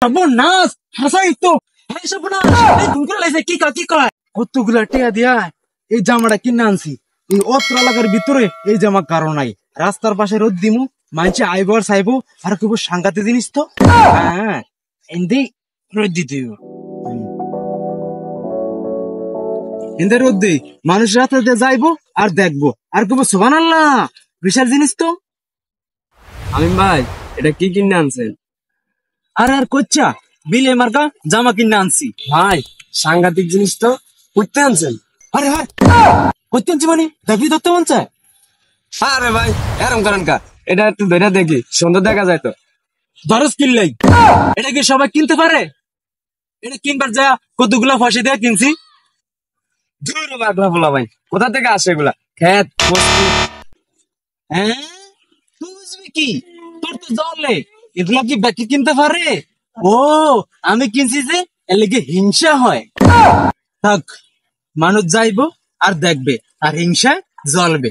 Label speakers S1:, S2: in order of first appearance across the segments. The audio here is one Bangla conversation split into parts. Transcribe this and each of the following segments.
S1: সর্বনাশ হাসাই তো। সর্বনাশ ঘুমকুড়া লাইছে কি কয় কতগুলা টিয়া দিয়া এই জামাটা কিনে আনছি। এই অত্র এলাকার ভিতরে এই জামা কারো নাই। রাস্তার পাশে রোদ দিমু, মানছে আইব আর চাইবো আর খুব সাংঘাতিক জিনিস তো। হ্যাঁ এমনি রোদ দিতে এদের রোদ দিই, মানুষ রাস্তাতে যাইবো আর দেখবো আর খুব সুবহানাল্লাহ, বিশাল জিনিস তো।
S2: আমিন ভাই, এটা কি কিনে আনছেন?
S1: আর কোচ্ছা বিলে মার্কা জামা কিনে আনছি।
S2: ভাই সাংঘাতিক জিনিস তো, করতে আনছেন?
S1: আরে হ্যাঁ করতে আনছি মানে দেখবি ধরতে মন চায়।
S2: আরে ভাই এরম করেন কা, এটা একটু ধরে দেখি, সুন্দর দেখা যায় তো।
S1: ধরস কিনলেই এটা কি সবাই কিনতে পারে? এটা কিনবার যা কতগুলা ফসে দিয়ে কিনছি।
S2: ধুর পাগলা বলা ভাই, কোথা থেকে আসে এগুলা? খেত বস্তু।
S1: হ্যাঁ তুই বুঝবি কি, তোর তো জলে এগুলা কি বাকি কিনতে পারে? ও আমি কিনছি যে এর লেগে হিংসা হয়। থাক, মানুষ যাইবো আর দেখবে আর হিংসায় জ্বলবে।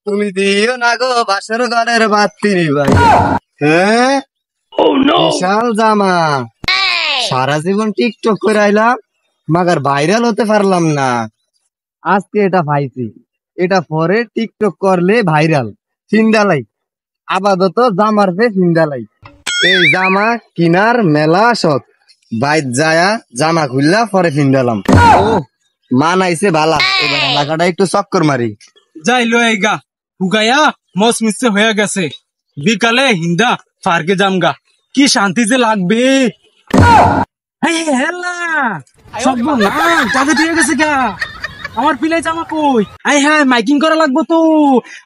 S3: তুমি দিও না গো বাসর ঘরের বাতি ভাই। হ্যাঁ বিশাল জামা, সারা জীবন টিকটক করে আইলাম, মাগার ভাইরাল হতে পারলাম না। আজকে এটা পাইছি, এটা পরে টিকটক করলে ভাইরাল। সিন্দালাই আপাতত জামার পে সিন্দালাই। এই জামা কিনার মেলা শখ, বাইর যায়া জামা খুললা পরে ফিন্দালাম। ও মানাইছে ভালা, এবার এলাকাটা একটু চক্কর মারি।
S1: যাই লো গা হুগাইয়া মস মিসে হয়ে গেছে। বিকালে হিন্দা পার্কে জামগা, কি শান্তি যে লাগবে। আমার পিলাই জামা কই? আই হাই মাইকিং করা লাগবো তো।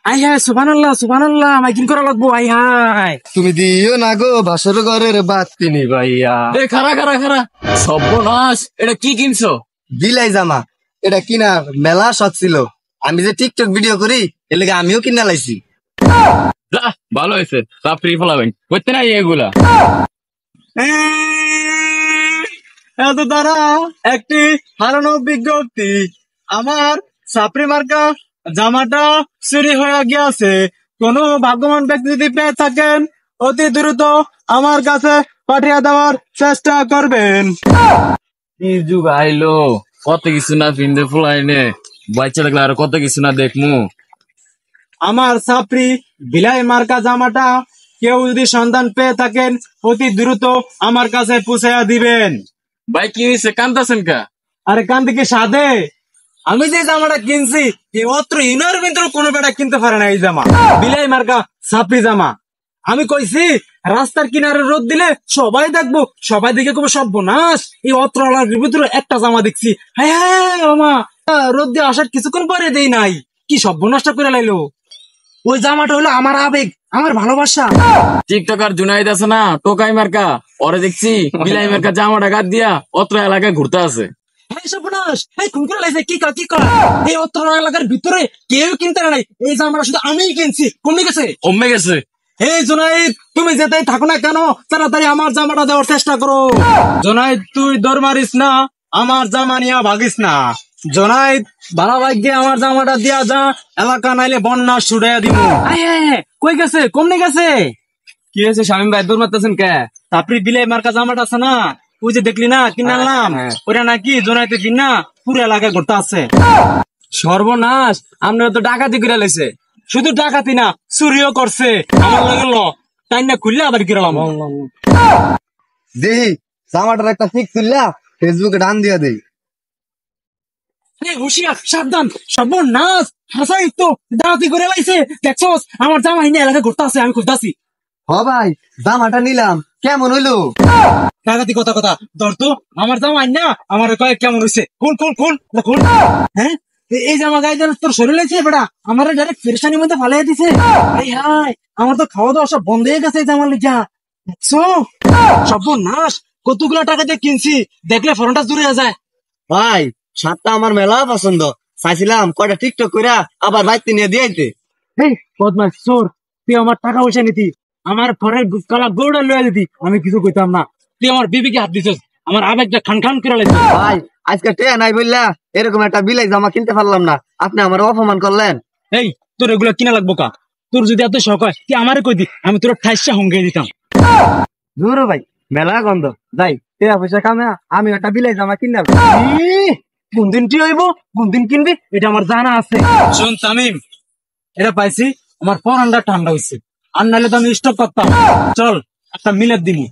S1: আই হাই সুবহানাল্লাহ মাইকিং করা লাগবো। আই হাই
S3: তুমি দিও না গো বাসর ঘরের বাতি ভাইয়া।
S2: খারা সর্বনাশ, এটা কি কিনছো?
S3: বিলাই জামা, এটা কিনা মেলা শখ ছিল। আমি যে টিকটক ভিডিও করি এর লেগে আমিও কিনা লাইছি।
S2: ভালো হয়েছে, তা ফ্রি ফলাবেন করতে নাই এগুলা।
S1: এত দ্বারা একটি হারানো বিজ্ঞপ্তি, আমার সাপড়ি মার্কা জামাটা চুরি হয়ে গিয়েছে। কোন ভাগ্যবান ব্যক্তি যদি পেয়ে থাকেন অতি দ্রুত আমার কাছে পাঠিয়ে দেওয়ার চেষ্টা করবেন।
S2: কি যুগ আইলো, কত কিছু না পিনতে ফুলাইনে, বাচ্চা লাগলে আর কত কিছু না দেখমু।
S1: আমার সাপড়ি বিলাই মার্কা জামাটা কেউ যদি সন্ধান পেয়ে থাকেন অতি দ্রুত আমার কাছে পৌঁছাইয়া দিবেন।
S2: ভাই কি হয়েছে, কান্দাছেন কা?
S1: আরে কান থেকে সাধে, আমি যে জামাটা কিনছি এই অত্র ইউনিয়নের ভিতরে কোনো বেটা কিনতে পারে না। এই জামা বিলাই মার্কা সাপড়ি জামা। আমি কইছি রাস্তার কিনারে রোদ দিলে সবাই দেখবো, সবাই দেখে খুব সর্বনাশ, এই অত্র এলাকার ভিতরে একটা জামা দেখছি। হ্যাঁ মামা, রোদ দিয়ে আসার কিছুক্ষণ পরে দেই নাই, কি সর্বনাশটা করে লাইলো। ওই জামাটা হলো আমার আবেগ, আমার ভালোবাসা।
S2: টিকটকার জুনাইদ আছে না, টোকাই মার্কা, ওরে দেখছি বিলাই মার্কা জামাটা গাদ দিয়া অত্র এলাকায় ঘুরতে আছে।
S1: সর্বনাশ খুন করে লাইছে। কি কয় এই অত্র এলাকার ভিতরে কেউ কিনতে নাই, এই জামাটা শুধু আমিই কিনছি। কমে গেছে। এই জোনাইদ, তুমি যেতেই থাকো না কেন, তাড়াতাড়ি আমার জামাটা দেওয়ার চেষ্টা করো। জোনাইদ তুই দৌড় মারিস না, আমার জামা নিয়ে ভাগিস না। জোনাইদ ভালো ভাগ্যে আমার জামাটা দিয়া যা, এলাকা নাইলে বন্যা ছুড়াইয়া দিব। কই গেছে, কমনে গেছে?
S2: কি হয়েছে শামিম ভাই, দৌড় মারতেছেন কে?
S1: তারপরে বিলাই মার্কা জামাটা আছে না, ওই যে দেখলি না কিনে আনলাম, ওরা নাকি জোনাইতে কিনা পুরো এলাকায় ঘুরতে আছে।
S2: সর্বনাশ, আমরা তো ডাকাতি করে লাইছে।
S1: শুধু ডাকাতি না, চুরিও করছে। আমার লাগল তাই না খুললে আবার কিরলাম।
S3: দেহি জামাটার একটা পিক তুললা ফেসবুকে ডান দিয়া দেই।
S1: হুশিয়ার, সাবধান, সর্বনাশ হাসাই তো ডাকাতি করে লাইছে। দেখছস আমার জামা হিনে এলাকায় ঘুরতে আছে, আমি খুঁজতাছি।
S3: হ ভাই জামাটা নিলাম, কেমন হইলো?
S1: ডাকাতি কথা ধর তো আমার জামা না, আমার কয়েক কেমন হয়েছে। খুল। হ্যাঁ এই জামা গায়ে তোর শরীর লাগছে বেটা, আমার ডাইরেক্ট ফেরেশানির মধ্যে ফালাই দিছে। হাই আমার তো খাওয়া দাওয়া সব বন্ধ হয়ে গেছে এই জামার লিগা। দেখছো সর্বনাশ, কতগুলা টাকা দিয়ে কিনছি, দেখলে ফোনটা জুড়ে যায়।
S3: ভাই শার্টটা আমার মেলা পছন্দ, চাইছিলাম কয়টা টিকটক কইরা আবার বাইতে নিয়ে দিয়াইতে।
S1: এই বদমাস চোর, তুই আমার টাকা পয়সা নিতি, আমার ঘরের কালা গৌড়া লইয়া দিতি, আমি কিছু কইতাম না। তুই আমার বিবিকে হাত দিছিস, আমার আবেগটা খান করে লাগছে।
S3: ভাই আজকে টেয়া নাই বললা এরকম একটা বিলাই জামা কিনতে পারলাম না, আপনি আমার অপমান করলেন।
S1: এই তোর এগুলো কিনা লাগবো কা? তোর যদি এত শখ হয় তুই আমারে কই দি, আমি তোর ঠাইসা হুঙ্গে দিতাম।
S3: জোর ভাই মেলা গন্ধ যাই টেয়া পয়সা কামে আমি একটা বিলাই জামা কিনে
S1: কোন দিন কি হইব কোন দিন কিনবি এটা আমার জানা আছে। শোন তামিম, এটা পাইছি আমার পরানটা ঠান্ডা হইছে, আর নাহলে তো আমি স্টপ করতাম। চল একটা মিলাদ দিমু।